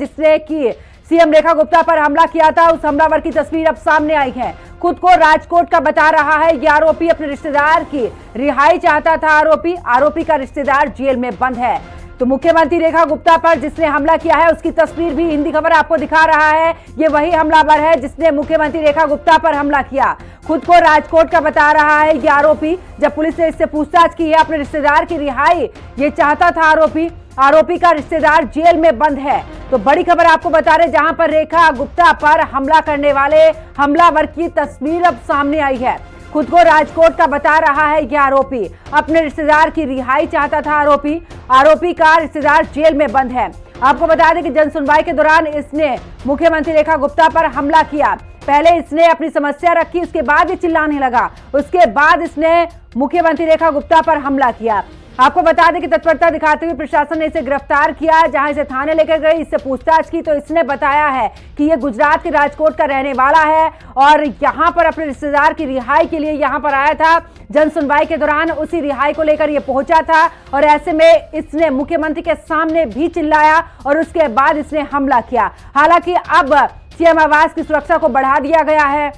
जिसने कि सीएम रेखा गुप्ता पर हमला किया था, उस हमलावर की तस्वीर अब सामने आई है। खुद को राजकोट का बता रहा है ये आरोपी, अपने रिश्तेदार की रिहाई चाहता था। आरोपी का रिश्तेदार जेल में बंद है। तो मुख्यमंत्री रेखा गुप्ता पर जिसने हमला किया है उसकी तस्वीर भी हिंदी खबर आपको दिखा रहा है। ये वही हमलावर है जिसने मुख्यमंत्री रेखा गुप्ता पर हमला किया। खुद को राजकोट का बता रहा है ये आरोपी। जब पुलिस ने इससे पूछताछ की है, अपने रिश्तेदार की रिहाई ये चाहता था आरोपी का रिश्तेदार जेल में बंद है। तो बड़ी खबर आपको बता रहे, जहां पर रेखा गुप्ता पर हमला करने वाले हमलावर की तस्वीर अब सामने आई है। खुद को राजकोट का बता रहा है यह आरोपी, अपने रिश्तेदार की रिहाई चाहता था। आरोपी का रिश्तेदार जेल में बंद है। आपको बता दें कि जन सुनवाई के दौरान इसने मुख्यमंत्री रेखा गुप्ता पर हमला किया। पहले इसने अपनी समस्या रखी, उसके बाद ये चिल्लाने लगा। उसके बाद इसने मुख्यमंत्री रेखा गुप्ता पर हमला किया। आपको बता दें कि तत्परता दिखाते हुए प्रशासन ने इसे गिरफ्तार किया, जहां इसे थाने लेकर गए, इससे पूछताछ की तो इसने बताया है कि ये गुजरात के राजकोट का रहने वाला है और यहां पर अपने रिश्तेदार की रिहाई के लिए यहां पर आया था। जन सुनवाई के दौरान उसी रिहाई को लेकर ये पहुंचा था और ऐसे में इसने मुख्यमंत्री के सामने भी चिल्लाया और उसके बाद इसने हमला किया। हालांकि अब सीएम आवास की सुरक्षा को बढ़ा दिया गया है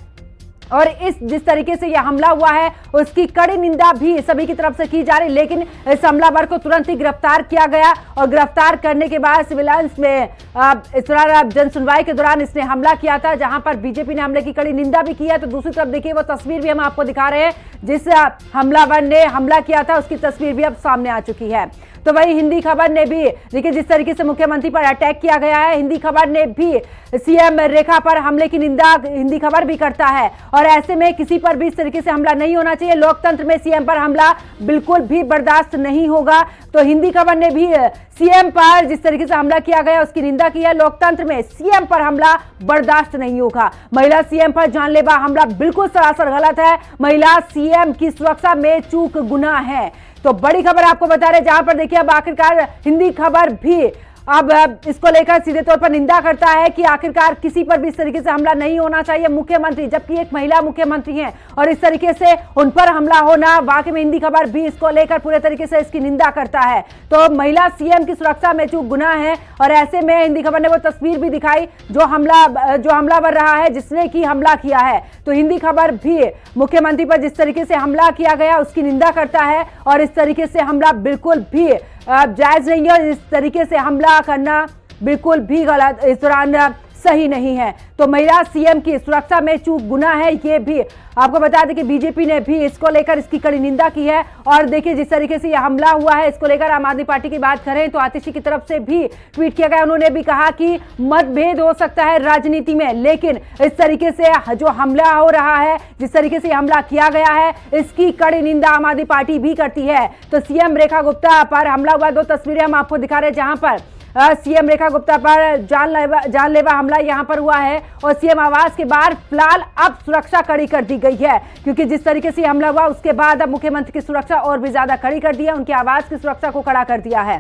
और जिस तरीके से यह हमला हुआ है उसकी कड़ी निंदा भी सभी की तरफ से की जा रही, लेकिन इस हमलावर को तुरंत ही गिरफ्तार किया गया और गिरफ्तार करने के बाद सिविलांस में इस दौरान जन सुनवाई के दौरान इसने हमला किया था, जहां पर बीजेपी ने हमले की कड़ी निंदा भी की है। तो दूसरी तरफ देखिए वो तस्वीर भी हम आपको दिखा रहे हैं, जिस हमलावर ने हमला किया था उसकी तस्वीर भी अब सामने आ चुकी है। तो वही हिंदी खबर ने भी देखिए जिस तरीके से मुख्यमंत्री पर अटैक किया गया है, हिंदी खबर ने भी सीएम रेखा पर हमले की निंदा हिंदी खबर भी करता है और ऐसे में किसी पर भी इस तरीके से हमला नहीं होना चाहिए। लोकतंत्र में सीएम पर हमला बिल्कुल भी बर्दाश्त नहीं होगा। तो हिंदी खबर ने भी सीएम पर जिस तरीके से हमला किया गया उसकी निंदा की है। लोकतंत्र में सीएम पर हमला बर्दाश्त नहीं होगा। महिला सीएम पर जानलेवा हमला बिल्कुल सरासर गलत है। महिला सीएम की सुरक्षा में चूक गुनाह है। तो बड़ी खबर आपको बता रहे, जहां पर देखिए अब आखिरकार हिंदी खबर भी अब इसको लेकर सीधे तौर पर निंदा करता है कि आखिरकार किसी पर भी इस तरीके से हमला नहीं होना चाहिए। मुख्यमंत्री, जबकि एक महिला मुख्यमंत्री हैं और इस तरीके से उन पर हमला होना, वाकई में हिंदी खबर भी इसको लेकर पूरे तरीके से इसकी निंदा करता है। तो महिला सीएम की सुरक्षा में चूक गुनाह है और ऐसे में हिंदी खबर ने वो तस्वीर भी दिखाई जो हमलावर रहा है जिसने की हमला किया है। तो हिंदी खबर भी मुख्यमंत्री पर जिस तरीके से हमला किया गया उसकी निंदा करता है और इस तरीके से हमला बिल्कुल भी जायज नहीं है और इस तरीके से हमला करना बिल्कुल भी गलत, इस दौरान सही नहीं है। तो महिला सीएम की सुरक्षा में चूक गुनाह है, ये भी आपको बता दें कि बीजेपी ने भी इसको लेकर इसकी कड़ी निंदा की है। और देखिए जिस तरीके से यह हमला हुआ है इसको लेकर आम आदमी पार्टी की बात करें तो आतिशी की तरफ से भी ट्वीट किया गया। उन्होंने भी कहा कि मतभेद हो सकता है राजनीति में, लेकिन इस तरीके से जो हमला हो रहा है, जिस तरीके से हमला किया गया है, इसकी कड़ी निंदा आम आदमी पार्टी भी करती है। तो सीएम रेखा गुप्ता पर हमला हुआ, दो तस्वीरें हम आपको दिखा रहे हैं जहां पर सीएम रेखा गुप्ता पर जानलेवा हमला यहां पर हुआ है और सीएम आवास के बाहर फिलहाल अब सुरक्षा कड़ी कर दी गई है, क्योंकि जिस तरीके से हमला हुआ उसके बाद अब मुख्यमंत्री की सुरक्षा और भी ज्यादा कड़ी कर दी है, उनके आवास की सुरक्षा को कड़ा कर दिया है।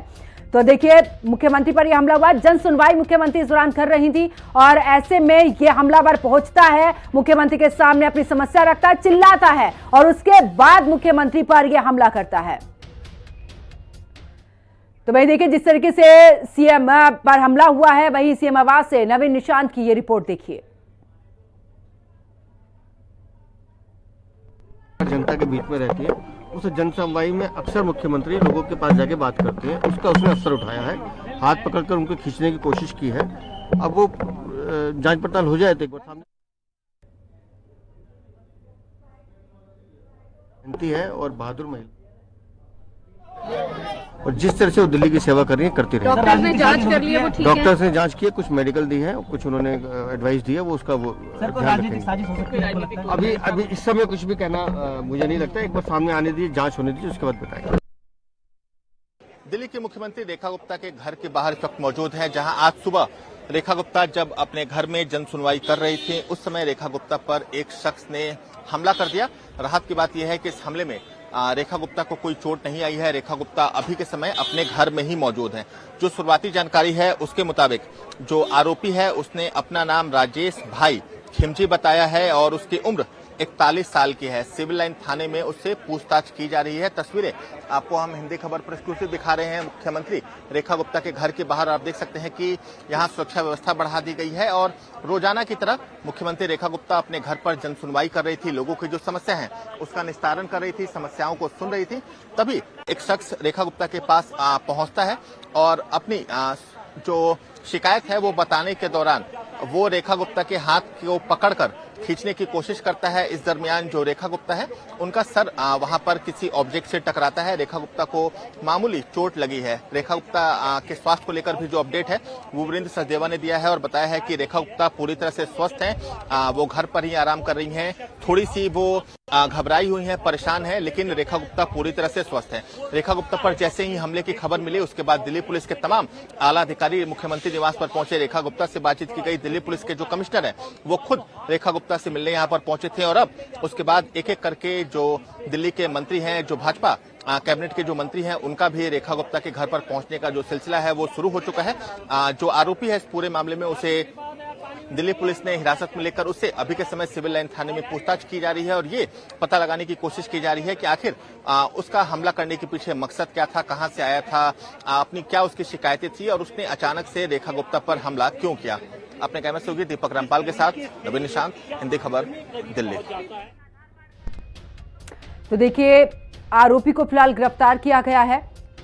तो देखिए मुख्यमंत्री पर यह हमला हुआ, जन सुनवाई मुख्यमंत्री इस दौरान कर रही थी और ऐसे में यह हमलावर पहुंचता है, मुख्यमंत्री के सामने अपनी समस्या रखता है, चिल्लाता है और उसके बाद मुख्यमंत्री पर यह हमला करता है। तो भाई देखिए जिस तरीके से सीएम पर हमला हुआ है, वही सीएम आवास से नवीन निशांत की ये रिपोर्ट देखिए। जनता के बीच में रहती है, उस जनसुनवाई में अक्सर मुख्यमंत्री लोगों के पास जाके बात करते हैं, उसका उसने अवसर उठाया है, हाथ पकड़कर उनको खींचने की कोशिश की है। अब वो जांच पड़ताल हो जाए तो एक बार सामने है और बहादुर महिला और जिस तरह से वो दिल्ली की सेवा कर रही है करती रही। डॉक्टर्स ने जांच कर ली है, वो ठीक है। डॉक्टर्स ने जांच की है, कुछ मेडिकल दी है, कुछ उन्होंने एडवाइस दी है, वो उसका वो ध्यान रखेंगे। अभी इस समय कुछ भी कहना मुझे नहीं लगता, एक बार सामने आने दीजिए, जांच होने दीजिए, उसके बाद बताएंगे। दिल्ली के मुख्यमंत्री रेखा गुप्ता के घर के बाहर इस वक्त मौजूद हैं, जहां आज सुबह रेखा गुप्ता जब अपने घर में जन सुनवाई कर रही थी उस समय रेखा गुप्ता पर एक शख्स ने हमला कर दिया। राहत की बात यह है कि इस हमले में रेखा गुप्ता को कोई चोट नहीं आई है। रेखा गुप्ता अभी के समय अपने घर में ही मौजूद हैं। जो शुरुआती जानकारी है उसके मुताबिक जो आरोपी है उसने अपना नाम राजेश भाई खिमजी बताया है और उसकी उम्र 41 साल की है। सिविल लाइन थाने में उससे पूछताछ की जा रही है। तस्वीरें आपको हम हिंदी खबर पर एक्सक्लूसिव दिखा रहे हैं। मुख्यमंत्री रेखा गुप्ता के घर के बाहर आप देख सकते हैं कि यहाँ सुरक्षा व्यवस्था बढ़ा दी गई है और रोजाना की तरह मुख्यमंत्री रेखा गुप्ता अपने घर पर जन सुनवाई कर रही थी, लोगों की जो समस्या है उसका निस्तारण कर रही थी, समस्याओं को सुन रही थी। तभी एक शख्स रेखा गुप्ता के पास पहुंचता है और अपनी जो शिकायत है वो बताने के दौरान वो रेखा गुप्ता के हाथ को पकड़कर खींचने की कोशिश करता है। इस दरमियान जो रेखा गुप्ता है उनका सर वहां पर किसी ऑब्जेक्ट से टकराता है। रेखा गुप्ता को मामूली चोट लगी है। रेखा गुप्ता के स्वास्थ्य को लेकर भी जो अपडेट है वो वीरेंद्र सचदेवा ने दिया है और बताया है कि रेखा गुप्ता पूरी तरह से स्वस्थ हैं। वो घर पर ही आराम कर रही हैं। थोड़ी सी वो घबराई हुई हैं, परेशान है, लेकिन रेखा गुप्ता पूरी तरह से स्वस्थ है। रेखा गुप्ता पर जैसे ही हमले की खबर मिली उसके बाद दिल्ली पुलिस के तमाम आला अधिकारी मुख्यमंत्री निवास पर पहुंचे। रेखा गुप्ता से बातचीत की गई। दिल्ली पुलिस के जो कमिश्नर है वो खुद रेखा गुप्ता से मिलने यहाँ पर पहुंचे थे और अब उसके बाद एक एक करके जो दिल्ली के मंत्री हैं, जो भाजपा कैबिनेट के जो मंत्री हैं, उनका भी रेखा गुप्ता के घर पर पहुंचने का जो सिलसिला है वो शुरू हो चुका है। जो आरोपी है इस पूरे मामले में उसे दिल्ली पुलिस ने हिरासत में लेकर उससे अभी के समय सिविल लाइन थाने में पूछताछ की जा रही है और ये पता लगाने की कोशिश की जा रही है कि आखिर उसका हमला करने के पीछे मकसद क्या था, कहां से आया था, अपनी क्या उसकी शिकायतें थी और उसने अचानक से रेखा गुप्ता पर हमला क्यों किया। अपने कैमरा से होगी दीपक रामपाल के साथ नवीन निशांत, हिंदी खबर, दिल्ली। तो देखिए, आरोपी को फिलहाल गिरफ्तार किया गया है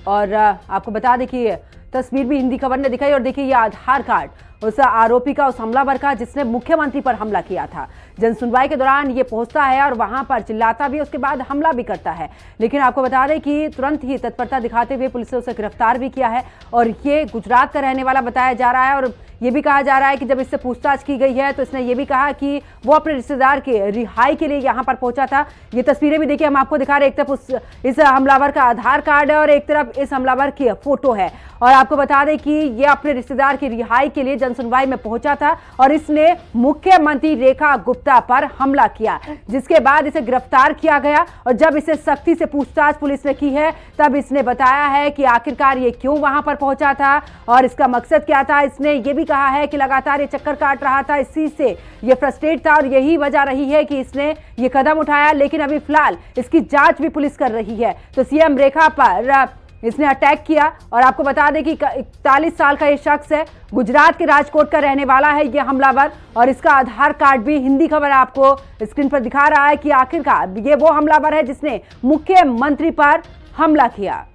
और आपको बता दें कि तस्वीर भी हिंदी खबर ने दिखाई और देखिए ये आधार कार्ड उस आरोपी का, उस हमलावर का जिसने मुख्यमंत्री पर हमला किया था। जन सुनवाई के दौरान ये पहुंचता है और वहां पर चिल्लाता भी, उसके बाद हमला भी करता है। लेकिन आपको बता दें कि तुरंत ही तत्परता दिखाते हुए पुलिस ने उसे गिरफ्तार भी किया है और ये गुजरात का रहने वाला बताया जा रहा है। और ये भी कहा जा रहा है कि जब इससे पूछताछ की गई है तो इसने ये भी कहा कि वो अपने रिश्तेदार के रिहाई के लिए यहाँ पर पहुंचा था। ये तस्वीरें भी देखिए हम आपको दिखा रहे हैं। एक तरफ इस हमलावर का आधार कार्ड है और एक तरफ इस हमलावर की फोटो है और आपको बता दें कि ये अपने रिश्तेदार की रिहाई के लिए जनसुनवाई में पहुंचा था और इसने मुख्यमंत्री रेखा गुप्ता पर हमला किया, जिसके बाद इसे गिरफ्तार किया गया। और जब इसे सख्ती से पूछताछ पुलिस ने की है तब इसने बताया है कि आखिरकार ये क्यों वहां पर पहुंचा था और इसका मकसद क्या था। इसने ये भी कहा है कि लगातार ये चक्कर काट रहा था, इस चीज से ये फ्रस्ट्रेट था और यही वजह रही है कि इसने ये कदम उठाया। लेकिन अभी फिलहाल इसकी जांच भी पुलिस कर रही है। तो सीएम रेखा पर इसने अटैक किया और आपको बता दें कि 41 साल का ये शख्स है, गुजरात के राजकोट का रहने वाला है ये हमलावर और इसका आधार कार्ड भी हिंदी खबर आपको स्क्रीन पर दिखा रहा है कि आखिरकार ये वो हमलावर है जिसने मुख्यमंत्री पर हमला किया।